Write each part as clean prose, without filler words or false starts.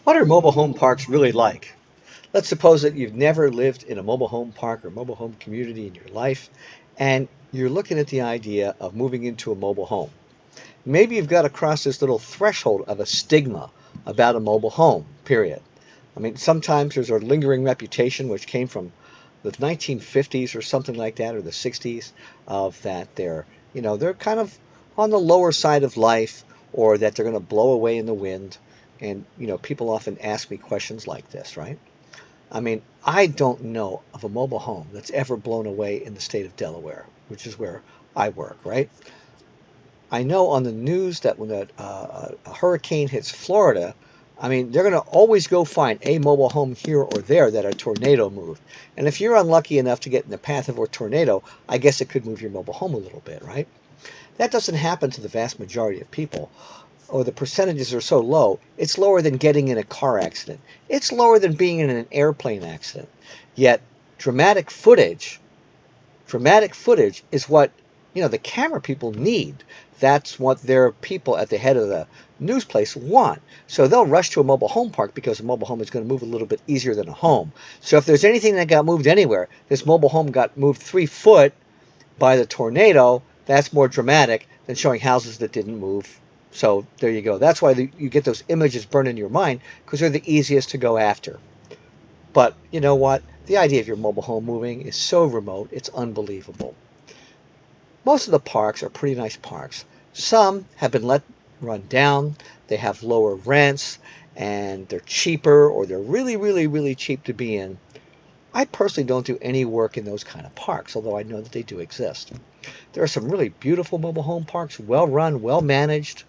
What are mobile home parks really like? Let's suppose that you've never lived in a mobile home park or mobile home community in your life, and you're looking at the idea of moving into a mobile home. Maybe you've got across this little threshold of a stigma about a mobile home, period. I mean, sometimes there's a lingering reputation which came from the 1950s or something like that, or the 60s, of that they're kind of on the lower side of life, or that they're going to blow away in the wind. And, people often ask me questions like this, right? I mean, I don't know of a mobile home that's ever blown away in the state of Delaware, which is where I work, right? I know on the news that when a hurricane hits Florida, I mean, they're going to always go find a mobile home here or there that a tornado moved. And if you're unlucky enough to get in the path of a tornado, I guess it could move your mobile home a little bit, right? That doesn't happen to the vast majority of people, or the percentages are so low. It's lower than getting in a car accident. It's lower than being in an airplane accident. Yet dramatic footage, dramatic footage is what the camera people need. That's what their people at the head of the news place want. So they'll rush to a mobile home park because a mobile home is going to move a little bit easier than a home. So if there's anything that got moved anywhere, this mobile home got moved 3 foot by the tornado. That's more dramatic than showing houses that didn't move. So there you go. That's why you get those images burned in your mind, because they're the easiest to go after. But you know what? The idea of your mobile home moving is so remote, it's unbelievable. Most of the parks are pretty nice parks. Some have been let run down. They have lower rents, and they're cheaper, or they're really, really, really cheap to be in. I personally don't do any work in those kind of parks, although I know that they do exist. There are some really beautiful mobile home parks, well run, well managed.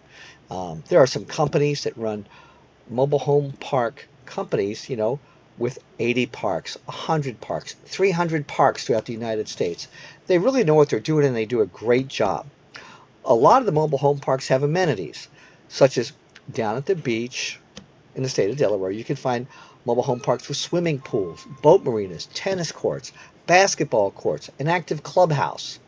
There are some companies that run mobile home park companies, with 80 parks, 100 parks, 300 parks throughout the United States. They really know what they're doing, and they do a great job. A lot of the mobile home parks have amenities, such as down at the beach in the state of Delaware, you can find mobile home parks with swimming pools, boat marinas, tennis courts, basketball courts, an active clubhouse.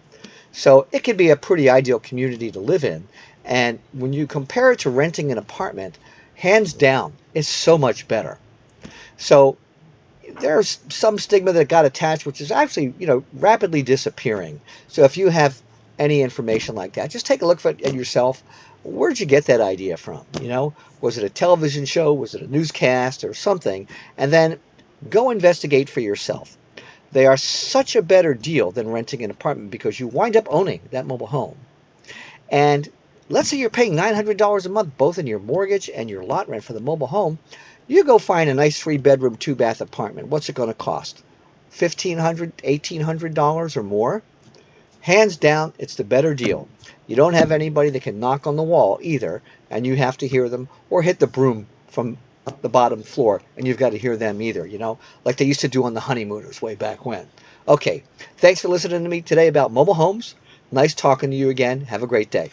So it can be a pretty ideal community to live in. And when you compare it to renting an apartment, hands down, it's so much better. So there's some stigma that got attached, which is actually, rapidly disappearing. So if you have any information like that, just take a look at yourself. Where'd you get that idea from? Was it a television show? Was it a newscast or something? And then go investigate for yourself. They are such a better deal than renting an apartment, because you wind up owning that mobile home. And let's say you're paying $900 a month, both in your mortgage and your lot rent for the mobile home. You go find a nice 3-bedroom, 2-bath apartment. What's it going to cost? $1,500, $1,800 or more? Hands down, it's the better deal. You don't have anybody that can knock on the wall either, and you have to hear them, or hit the broom from the bottom floor, and you've got to hear them either, like they used to do on the honeymooners way back when. Okay, thanks for listening to me today about mobile homes. Nice talking to you again. Have a great day.